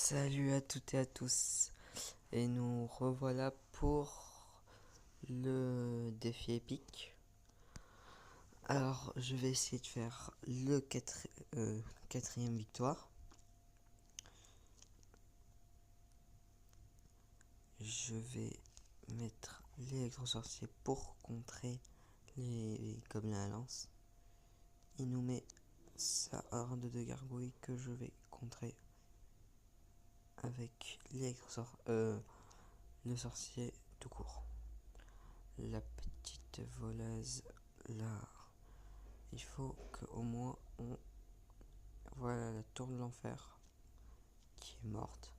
Salut à toutes et à tous, et nous revoilà pour le défi épique. Alors je vais essayer de faire le quatrième victoire. Je vais mettre l'électro-sorcier pour contrer les gobelins à lance. Il nous met sa horde de gargouilles que je vais contrer avec le sorcier tout court. La petite voleuse là. Il faut qu'au moins on... Voilà la tour de l'enfer qui est morte.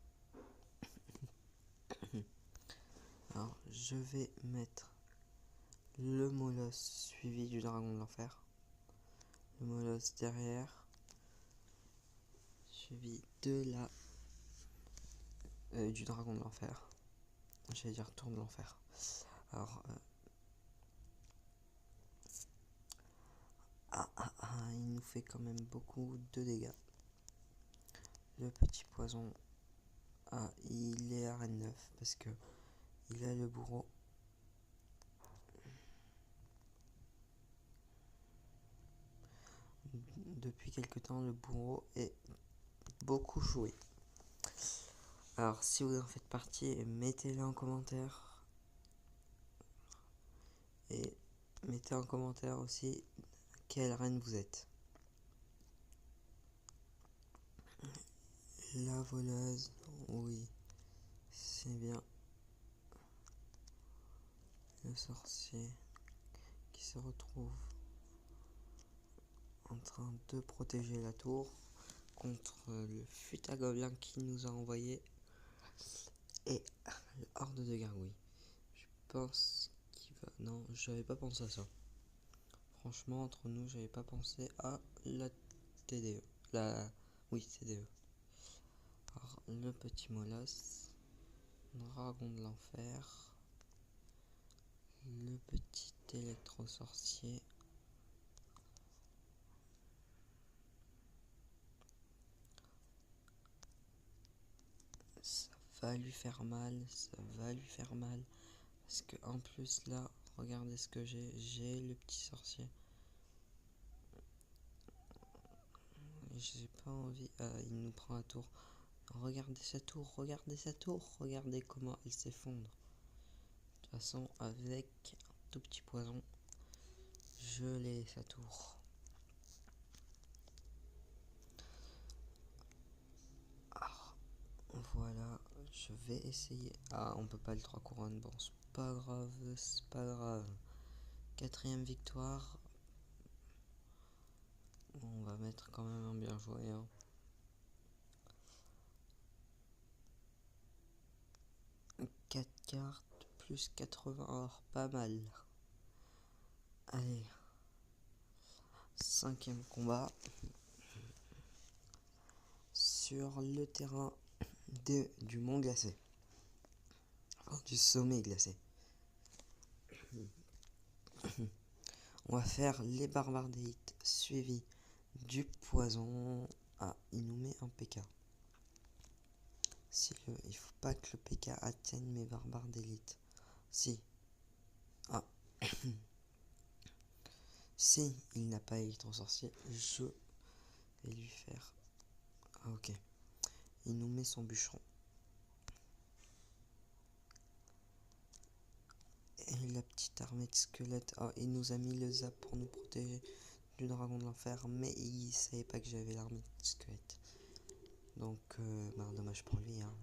Alors je vais mettre le molosse suivi du dragon de l'enfer. Le molosse derrière. Suivi de du dragon de l'enfer. J'allais dire tour de l'enfer. Alors il nous fait quand même beaucoup de dégâts. Le petit poison, il est à RN9 parce que il a le bourreau. Depuis quelque temps, le bourreau est beaucoup joué. Alors si vous en faites partie, mettez-le en commentaire. Et mettez en commentaire aussi quelle reine vous êtes. La voleuse, oui, c'est bien. Le sorcier qui se retrouve en train de protéger la tour contre le futa-gobelin qui nous a envoyé et la horde de gargouilles. Je pense qu'il va... Non, j'avais pas pensé à ça. Franchement, entre nous, j'avais pas pensé à la TDE. Oui, TDE. Alors, le petit molosse, dragon de l'enfer, le petit électro-sorcier, ça va lui faire mal, parce que en plus là, regardez ce que j'ai le petit sorcier. J'ai pas envie, il nous prend à tour. Regardez sa tour, regardez comment elle s'effondre. De toute façon, avec un tout petit poison, je l'ai sa tour. Alors, voilà, je vais essayer. On peut pas le 3 couronnes, bon, c'est pas grave, c'est pas grave. Quatrième victoire. Bon, on va mettre quand même un bien joué, hein. 4 cartes plus 80, or pas mal. Allez, cinquième combat sur le terrain du mont glacé, enfin, du sommet glacé. On va faire les barbares d'élite suivi du poison. Il nous met un PK. Il faut pas que le PK atteigne mes barbares d'élite. Si. Si il n'a pas électro-sorcier, je vais lui faire... ok. Il nous met son bûcheron. Et la petite armée de squelettes. Il nous a mis le zap pour nous protéger du dragon de l'enfer. Mais il savait pas que j'avais l'armée de squelettes. Donc, dommage pour lui, hein.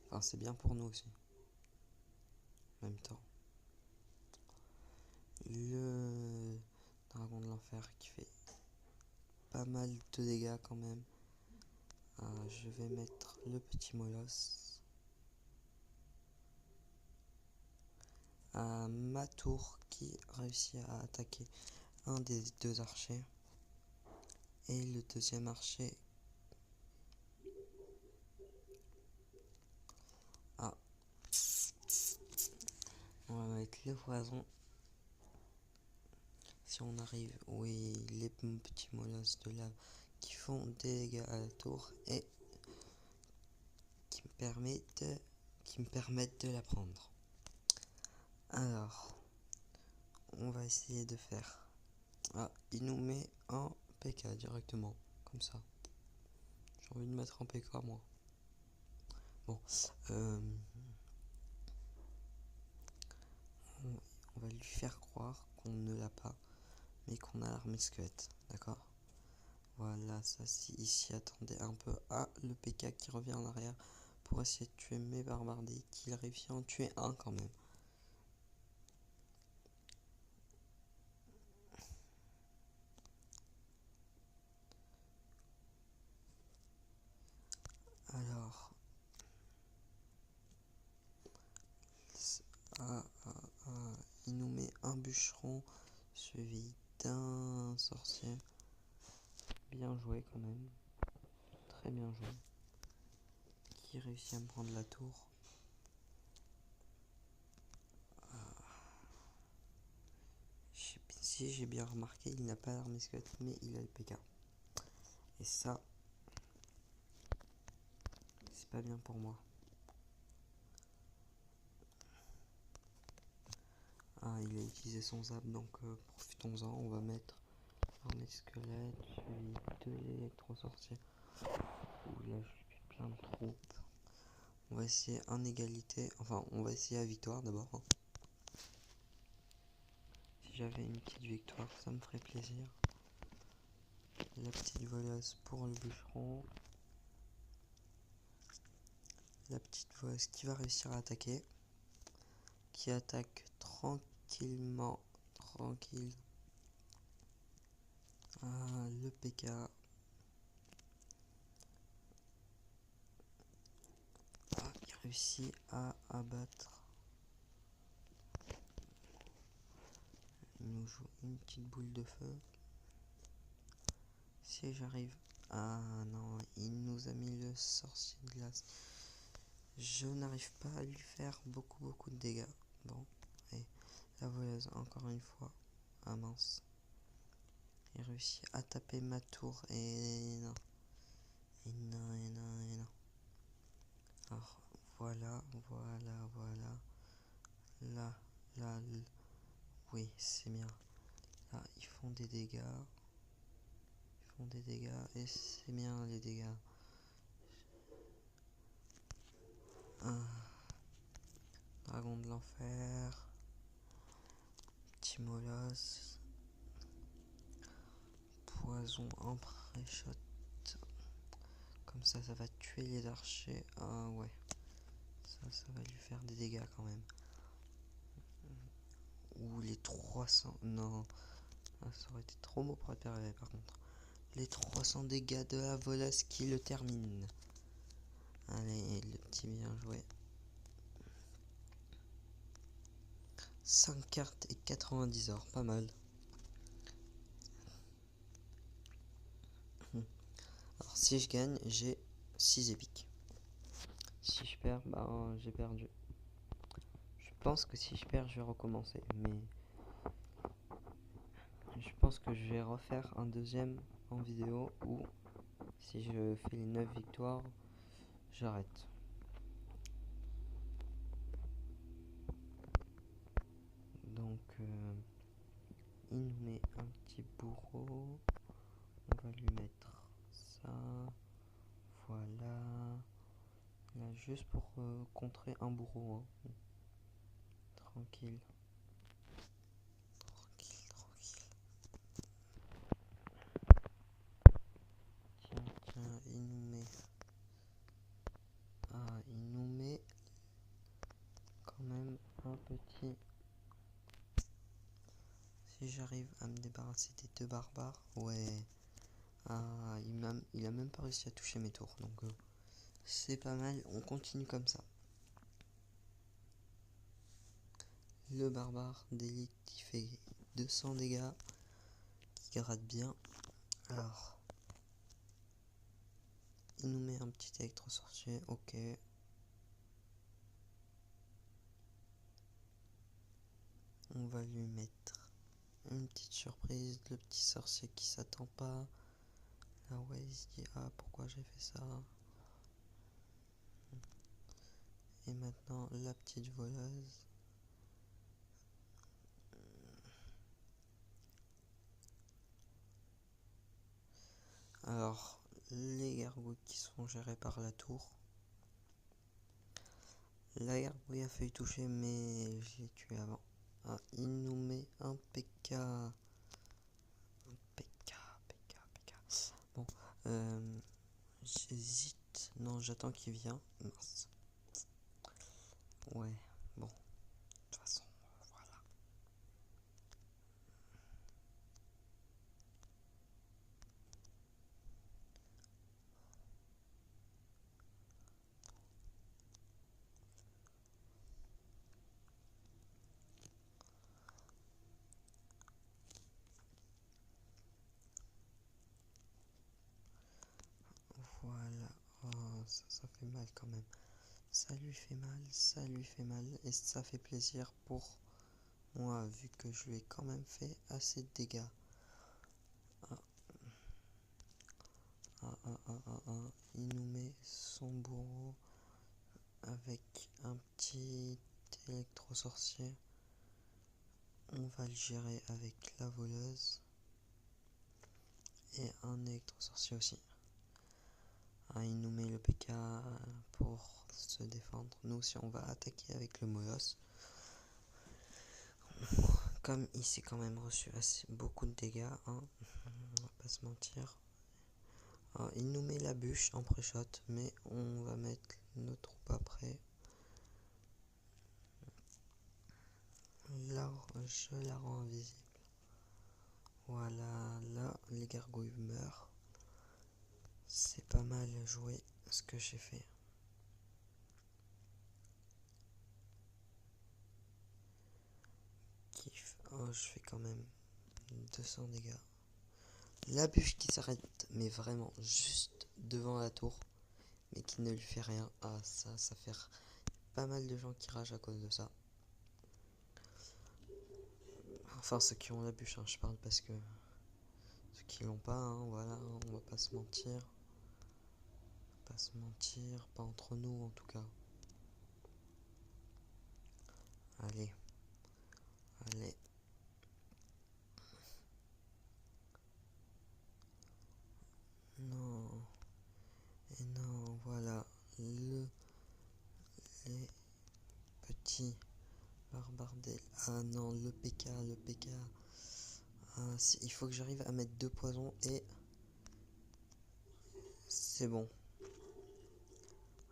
Enfin, c'est bien pour nous aussi. En même temps. Le dragon de l'enfer qui fait pas mal de dégâts quand même. Je vais mettre le petit molosse. Ma tour qui réussit à attaquer un des deux archers. Et le deuxième archer. On va mettre le poison. Si on arrive, oui, les petits molosses de lave qui font des dégâts à la tour. Et qui me permettent de la prendre. Alors, on va essayer de faire. Ah, il nous met en PK directement, comme ça. J'ai envie de mettre en PK moi. Bon, on va lui faire croire qu'on ne l'a pas, mais qu'on a l'armée squelette, d'accord? Voilà, ça, il s'y attendait un peu. Ah, le PK qui revient en arrière pour essayer de tuer mes barbardés, qu'il réussit à en tuer un quand même. Alors, il nous met un bûcheron suivi d'un sorcier. Bien joué quand même, très bien joué. Qui réussit à me prendre la tour. Si j'ai bien remarqué, il n'a pas l'armée squelette, mais il a le PK. Et ça, c'est pas bien pour moi. Ah, il a utilisé son zap, donc profitons-en. On va mettre armée squelette, suivi de l'électro-sorcier. Ouh là, j'ai plein de troupes. On va essayer en égalité. Enfin, on va essayer à victoire d'abord. Si j'avais une petite victoire, ça me ferait plaisir. La petite voleuse pour le bûcheron. La petite voleuse qui va réussir à attaquer. Qui attaque tranquillement. Tranquille. Ah, le PK. Ah, il réussit à abattre. Il nous joue une petite boule de feu. Si j'arrive... Ah non, il nous a mis le sorcier de glace. Je n'arrive pas à lui faire beaucoup de dégâts. Bon, et la voleuse encore une fois. Ah mince. Il réussit à taper ma tour et non. Et non. Alors voilà. Là, oui, c'est bien. Là, ils font des dégâts. Et c'est bien les dégâts. Dragon de l'enfer. Petit molosse. Poison en pré-shot. Comme ça va tuer les archers. Ah ouais. Ça va lui faire des dégâts quand même. Ou les 300. Non. Ah, ça aurait été trop beau pour être arrivé par contre. Les 300 dégâts de la volasse qui le termine. Allez, le petit bien joué. 5 cartes et 90 or, pas mal. Alors si je gagne, j'ai 6 épiques. Si je perds, ben j'ai perdu. Je pense que si je perds, je vais recommencer. Mais je pense que je vais refaire un deuxième en vidéo ou si je fais les 9 victoires, j'arrête. Donc il nous met un petit bourreau. On va lui mettre ça. Voilà. Là, juste pour contrer un bourreau. Hein. Tranquille. Tiens, il nous met. Ah, il nous met quand même un petit. Si j'arrive à me débarrasser des 2 barbares, ouais. Ah, il a même pas réussi à toucher mes tours, donc c'est pas mal. On continue comme ça. Le barbare d'élite qui fait 200 dégâts, qui gratte bien. Alors, il nous met un petit électro-sorcier, ok. On va lui mettre une petite surprise, le petit sorcier qui s'attend pas. Là ouais, il se dit ah pourquoi j'ai fait ça. Et maintenant la petite voleuse. Alors, les gargouilles qui sont gérées par la tour. La gargouille a failli toucher, mais je l'ai tué avant. Ah, il nous met un PK. Un PK. Bon, j'hésite. Non, j'attends qu'il vienne. Mince. Ouais, bon. De toute façon, voilà. Voilà. Oh, ça fait mal quand même. Ça lui fait mal, ça lui fait mal. Et ça fait plaisir pour moi, vu que je lui ai quand même fait assez de dégâts. Il nous met son bourreau avec un petit électro-sorcier. On va le gérer avec la voleuse. Et un électro-sorcier aussi. Ah, il nous met le PK pour se défendre. Nous aussi on va attaquer avec le molosse. Comme il s'est quand même reçu beaucoup de dégâts, hein. On va pas se mentir. Ah, il nous met la bûche en pré-shot, mais on va mettre nos troupes après. Là, je la rends invisible. Voilà, là, les gargouilles meurent. C'est pas mal joué ce que j'ai fait. Kiff. Oh, je fais quand même 200 dégâts. La bûche qui s'arrête, mais vraiment juste devant la tour, mais qui ne lui fait rien. Ah, ça fait pas mal de gens qui ragent à cause de ça. Enfin, ceux qui ont la bûche, hein, je parle parce que ceux qui l'ont pas, hein, voilà, on va pas se mentir. Pas se mentir, pas entre nous en tout cas. Allez, allez. Non, et non, voilà, les petits barbardels. Ah non, le PK, le PK. Ah, il faut que j'arrive à mettre 2 poisons et c'est bon.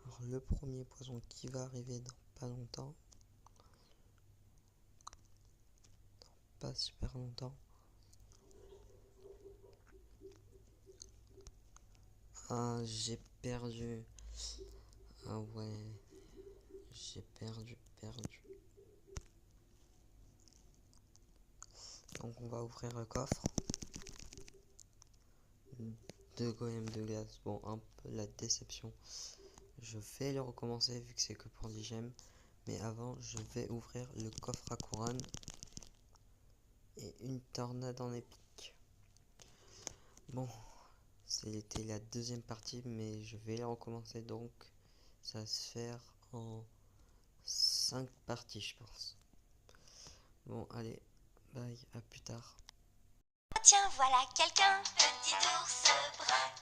Alors le premier poison qui va arriver dans pas longtemps. Pas super longtemps. Ah, j'ai perdu. Ah ouais. J'ai perdu. Donc on va ouvrir le coffre. 2 golems de glace. Bon, un peu la déception. Je vais le recommencer vu que c'est que pour 10 gemmes. Mais avant, je vais ouvrir le coffre à couronne. Et une tornade en épique. Bon, c'était la deuxième partie, mais je vais la recommencer, donc ça va se faire en 5 parties, je pense. Bon, allez, bye, à plus tard. Tiens, voilà quelqu'un, petit ours brun.